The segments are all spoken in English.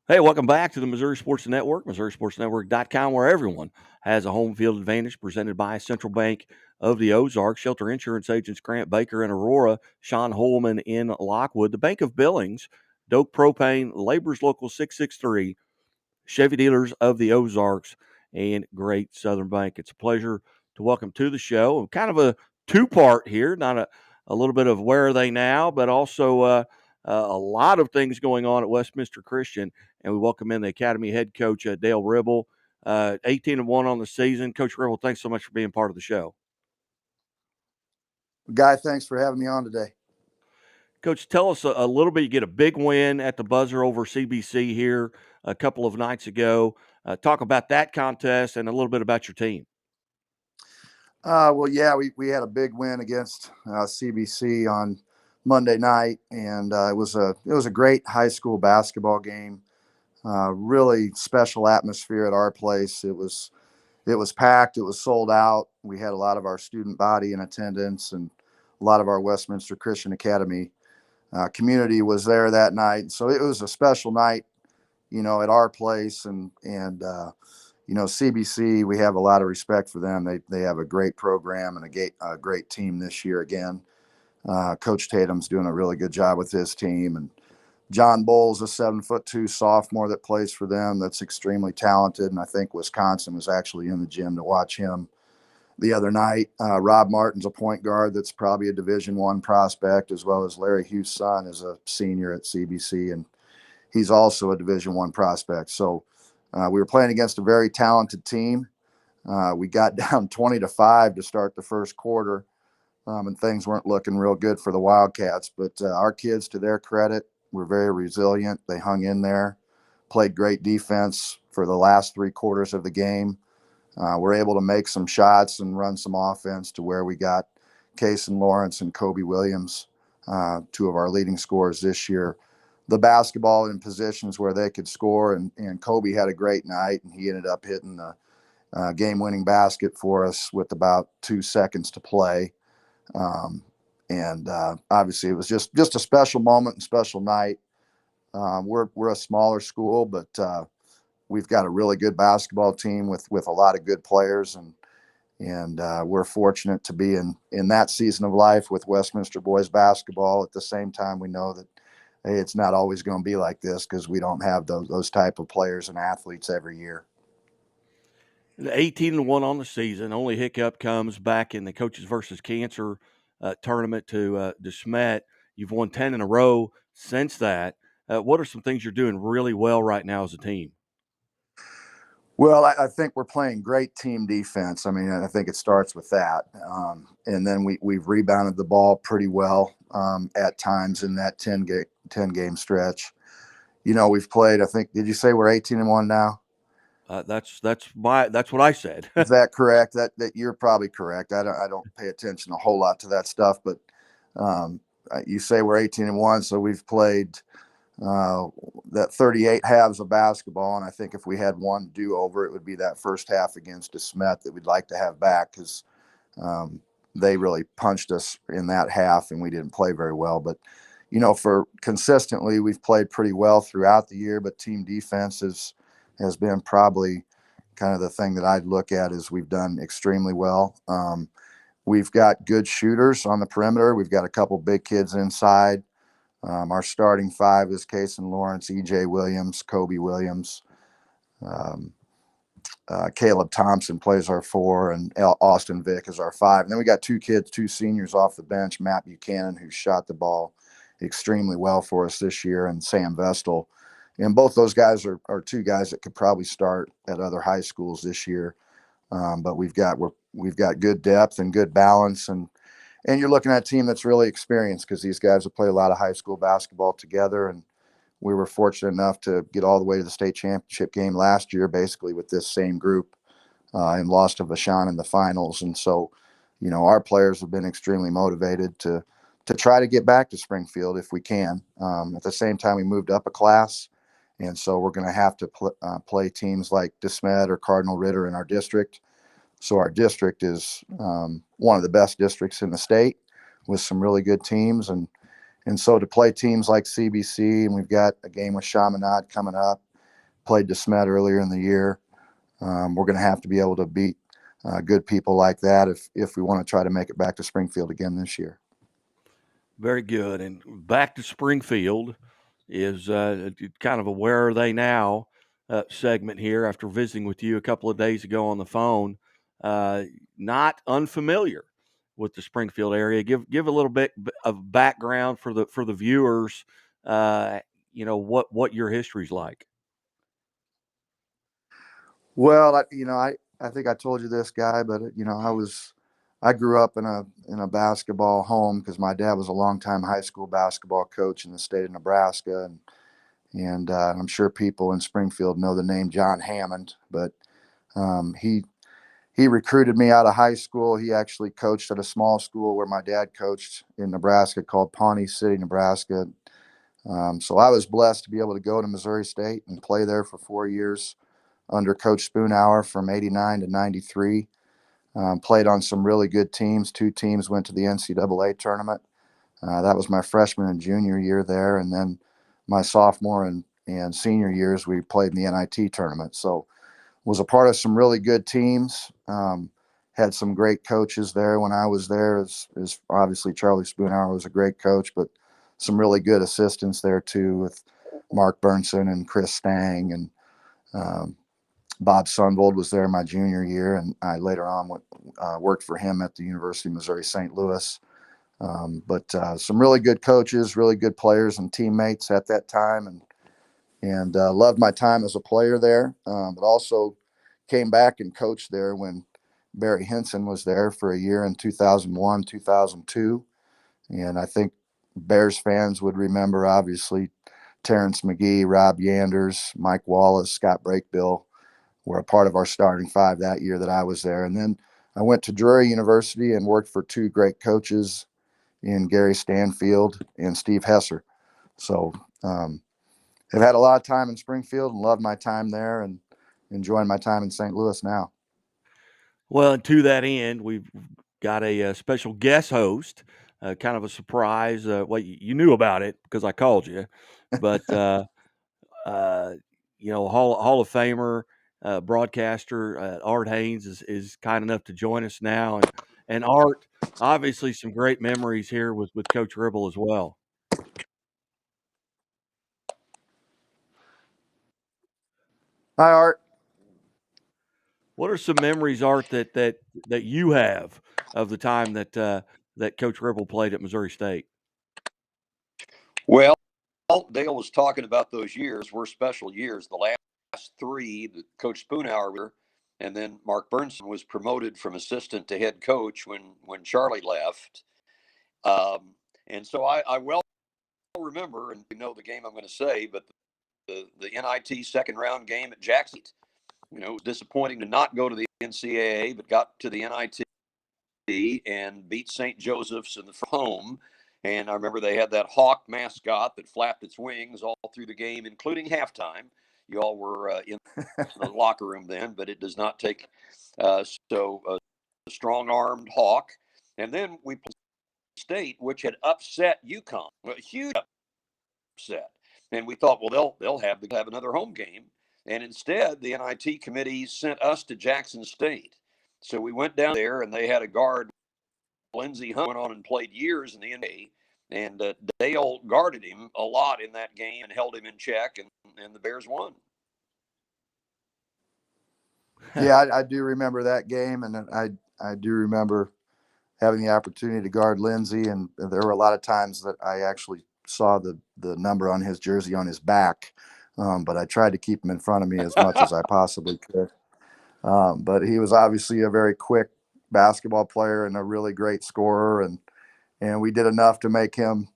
Hey, welcome back to the Missouri Sports Network, MissouriSportsNetwork.com, where everyone has a home field advantage, presented by Central Bank of the Ozarks, Shelter Insurance Agents Grant Baker in Aurora, Sean Holman in Lockwood, the Bank of Billings, Doak Propane, Labor's Local 663, Chevy Dealers of the Ozarks, and Great Southern Bank. It's a pleasure to welcome to the show. Kind of a two-part here, not a little bit of where are they now, but also a lot of things going on at Westminster Christian. And we welcome in the Academy head coach, Dale Ribble, 18-1 on the season. Coach Ribble, thanks so much for being part of the show. Guy, thanks for having me on today. Coach, tell us a little bit. You get a big win at the buzzer over CBC here a couple of nights ago. Talk about that contest and a little bit about your team. We had a big win against CBC on Monday night, and it was a great high school basketball game. Really special atmosphere at our place. It was packed. It was sold out. We had a lot of our student body in attendance, and a lot of our Westminster Christian Academy community was there that night. So it was a special night, at our place, and CBC, we have a lot of respect for them. They have a great program and a great team this year again. Coach Tatum's doing a really good job with his team, and John Bowles, a 7'2" sophomore that plays for them, that's extremely talented. And I think Wisconsin was actually in the gym to watch him the other night. Rob Martin's a point guard that's probably a Division I prospect, as well as Larry Hughes' son is a senior at CBC, and he's also a Division I prospect. So we were playing against a very talented team. We got down 20-5 to start the first quarter, and things weren't looking real good for the Wildcats. But our kids, to their credit, were very resilient. They hung in there, played great defense for the last three quarters of the game. We're able to make some shots and run some offense to where we got Kason Lawrence and Kobe Williams, two of our leading scorers this year, the basketball in positions where they could score. And Kobe had a great night, and he ended up hitting the game-winning basket for us with about 2 seconds to play. Obviously, it was just a special moment and special night. We're a smaller school, but we've got a really good basketball team with a lot of good players, and we're fortunate to be in that season of life with Westminster boys basketball. At the same time, we know that, hey, it's not always going to be like this, because we don't have those type of players and athletes every year. The 18-1 on the season. Only hiccup comes back in the Coaches versus Cancer tournament to DeSmet. You've won 10 in a row since that. What are some things you're doing really well right now as a team? Well, I think we're playing great team defense. I mean, I think it starts with that. And then we've rebounded the ball pretty well at times in that 10-game stretch. We've played, I think, did you say we're 18-1 now? That's what I said. Is that correct? That you're probably correct. I don't pay attention a whole lot to that stuff, but you say we're 18-1, so we've played that 38 halves of basketball, and I think if we had one do-over, it would be that first half against DeSmet that we'd like to have back, because they really punched us in that half, and we didn't play very well. But for consistently, we've played pretty well throughout the year, but team defense has been probably kind of the thing that I'd look at, is we've done extremely well. We've got good shooters on the perimeter. We've got a couple big kids inside. Our starting five is Kason Lawrence, E.J. Williams, Kobe Williams. Caleb Thompson plays our four, and Austin Vick is our five. And then we got two seniors off the bench, Matt Buchanan, who shot the ball extremely well for us this year, and Sam Vestal. And both those guys are two guys that could probably start at other high schools this year. But we've got good depth and good balance, and you're looking at a team that's really experienced, because these guys have played a lot of high school basketball together. And we were fortunate enough to get all the way to the state championship game last year, basically with this same group, and lost to Vashon in the finals. And so, our players have been extremely motivated to try to get back to Springfield if we can. At the same time, we moved up a class, and so we're going to have to play teams like DeSmet or Cardinal Ritter in our district. So our district is one of the best districts in the state, with some really good teams. And so to play teams like CBC, and we've got a game with Chaminade coming up, played DeSmet earlier in the year. We're going to have to be able to beat good people like that if we want to try to make it back to Springfield again this year. Very good. And back to Springfield is kind of a where are they now segment here after visiting with you a couple of days ago on the phone. Not unfamiliar with the Springfield area. Give a little bit of background for the viewers. What your history's like. Well, I think I told you this, Guy, but I grew up in a basketball home because my dad was a longtime high school basketball coach in the state of Nebraska, and I'm sure people in Springfield know the name John Hammond, but he recruited me out of high school. He actually coached at a small school where my dad coached in Nebraska called Pawnee City, Nebraska. So I was blessed to be able to go to Missouri State and play there for 4 years under Coach Spoonhour from 89 to 93. Played on some really good teams. 2 teams went to the NCAA tournament. That was my freshman and junior year there. And then my sophomore and senior years, we played in the NIT tournament. So was a part of some really good teams. Had some great coaches there when I was there. Is obviously Charlie Spoonhour was a great coach, but some really good assistants there too with Mark Burnson and Chris Stang, and Bob Sunvold was there my junior year, and I later on worked for him at the University of Missouri St. Louis. But some really good coaches, really good players and teammates at that time, and loved my time as a player there. But also came back and coached there when Barry Henson was there for a year in 2001, 2002. And I think Bears fans would remember, obviously, Terrence McGee, Rob Yanders, Mike Wallace, Scott Brakebill were a part of our starting 5 that year that I was there. And then I went to Drury University and worked for 2 great coaches in Gary Stanfield and Steve Hesser. So I've had a lot of time in Springfield and loved my time there and enjoying my time in St. Louis now. Well, and to that end, we've got a special guest host, kind of a surprise. Well, you knew about it because I called you, but uh, Hall of Famer, broadcaster Art Hains is kind enough to join us now, and Art, obviously, some great memories here with Coach Ribble as well. Hi, Art. What are some memories, Art, that you have of the time that Coach Ribble played at Missouri State? Well, Dale was talking about those years were special years. The last 3, that Coach Spoonhour, and then Mark Burnson was promoted from assistant to head coach when Charlie left. And so I well remember, and you know the game I'm going to say, but the NIT second round game at Jackson. It was disappointing to not go to the NCAA, but got to the NIT and beat St. Joseph's in the home. And I remember they had that hawk mascot that flapped its wings all through the game, including halftime. You all were in the locker room then, but it does not take a strong-armed hawk. And then we played State, which had upset UConn, a huge upset. And we thought, well, they'll have another home game. And instead, the NIT committee sent us to Jackson State. So we went down there, and they had a guard, Lindsey Hunt, went on and played years in the NBA. And Dale guarded him a lot in that game and held him in check, and the Bears won. Yeah, I do remember that game, and I do remember having the opportunity to guard Lindsey, and there were a lot of times that I actually saw the number on his jersey on his back, but I tried to keep him in front of me as much as I possibly could. But he was obviously a very quick basketball player and a really great scorer, and we did enough to make him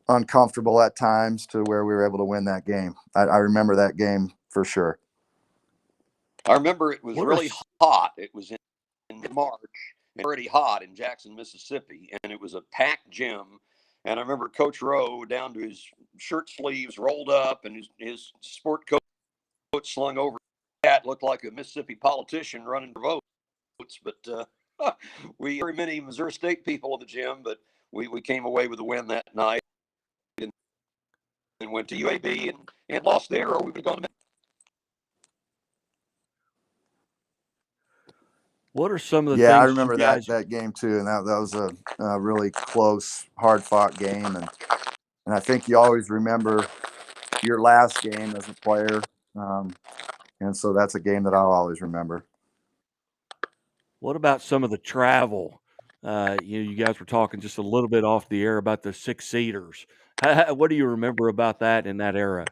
uncomfortable at times to where we were able to win that game. I remember that game for sure. I remember it was really hot. It was in March, and already hot in Jackson, Mississippi, and it was a packed gym. And I remember Coach Rowe down to his shirt sleeves rolled up, and his sport coat slung over. That looked like a Mississippi politician running for votes. But we very many Missouri State people in the gym, but we came away with a win that night and went to UAB and lost there, or we would have gone to. What are some of the Yeah, I things you remember guys? that game too, and that was a really close, hard fought game, and I think you always remember your last game as a player, and so that's a game that I'll always remember. What about some of the travel? You guys were talking just a little bit off the air about the six seaters. What do you remember about that in that era?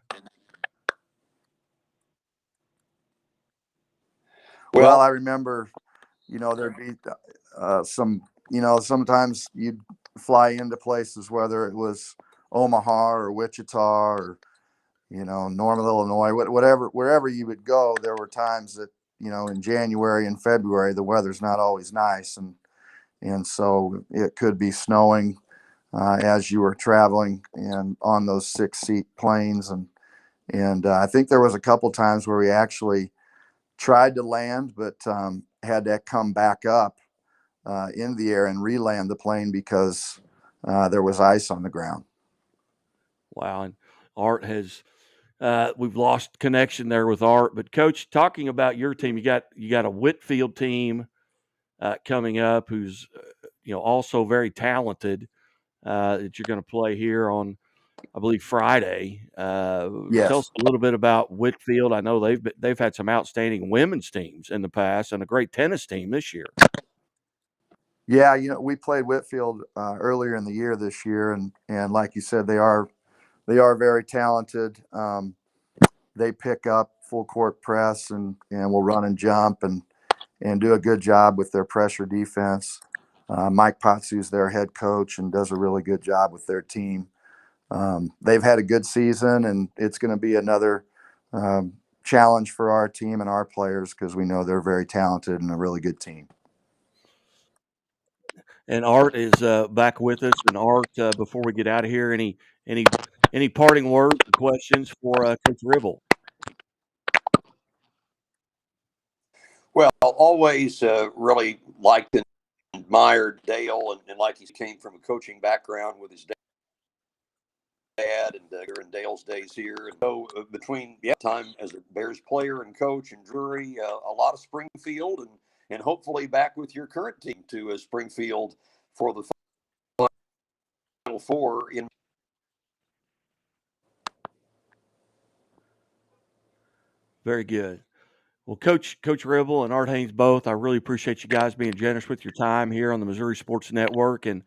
Well, Well, I remember, there'd be some, sometimes you'd fly into places, whether it was Omaha or Wichita or, Normal, Illinois, whatever, wherever you would go, there were times that, in January and February, the weather's not always nice. And so it could be snowing as you were traveling and on those 6-seat planes. And I think there was a couple times where we actually tried to land, but had to come back up in the air and re-land the plane because there was ice on the ground. Wow, and Art has we've lost connection there with Art. But Coach, talking about your team, you got a Whitfield team coming up who's also very talented that you're going to play here on, I believe, Friday. Tell Yes. us a little bit about Whitfield. I know they've had some outstanding women's teams in the past and a great tennis team this year. Yeah, we played Whitfield earlier in the year this year, and like you said, they are very talented. They pick up full court press and will run and jump and do a good job with their pressure defense. Mike Potsu's their head coach and does a really good job with their team. They've had a good season, and it's going to be another challenge for our team and our players because we know they're very talented and a really good team. And Art is back with us. And Art, before we get out of here, any parting words or questions for Coach Ribble? well, always really liked and admired Dale, and like he came from a coaching background with his dad and Dale's days here. And so between time as a Bears player and coach and Drury, a lot of Springfield, and hopefully back with your current team to Springfield for the Final Four in. Very good. Well, Coach Ribble and Art Hains both, I really appreciate you guys being generous with your time here on the Missouri Sports Network. And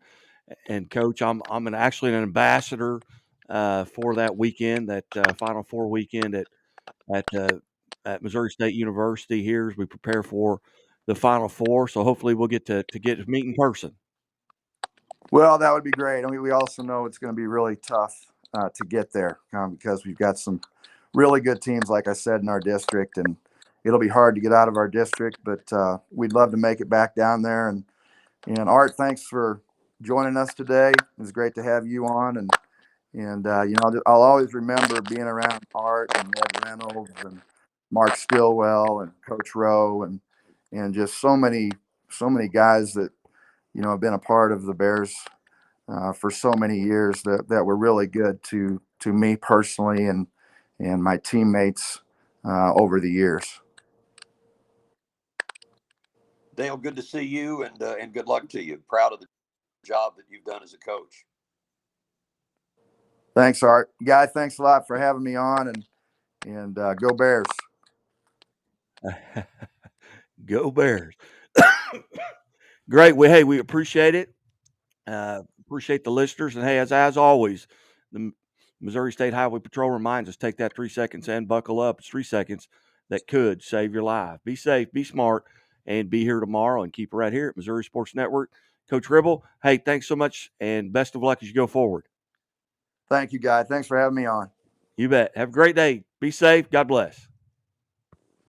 Coach, I'm actually an ambassador for that weekend, that Final Four weekend at at Missouri State University here as we prepare for the Final Four. So hopefully we'll get to meet in person. Well, that would be great. I mean, we also know it's going to be really tough to get there because we've got some really good teams, like I said, in our district, and it'll be hard to get out of our district, but we'd love to make it back down there. And Art, thanks for joining us today. It was great to have you on, and I'll always remember being around Art and Ned Reynolds and Mark Stillwell and Coach Rowe and just so many guys that have been a part of the Bears for so many years that were really good to me personally and my teammates over the years. Dale, good to see you, and good luck to you. Proud of the job that you've done as a coach. Thanks, Art. Guy, thanks a lot for having me on, and go Bears. Go Bears. Great. Well, hey, we appreciate it. Appreciate the listeners. And hey, as always, the Missouri State Highway Patrol reminds us, take that 3 seconds and buckle up. It's 3 seconds that could save your life. Be safe, be smart, and be here tomorrow, and keep it right here at Missouri Sports Network. Coach Ribble, hey, thanks so much, and best of luck as you go forward. Thank you, Guy. Thanks for having me on. You bet. Have a great day. Be safe. God bless.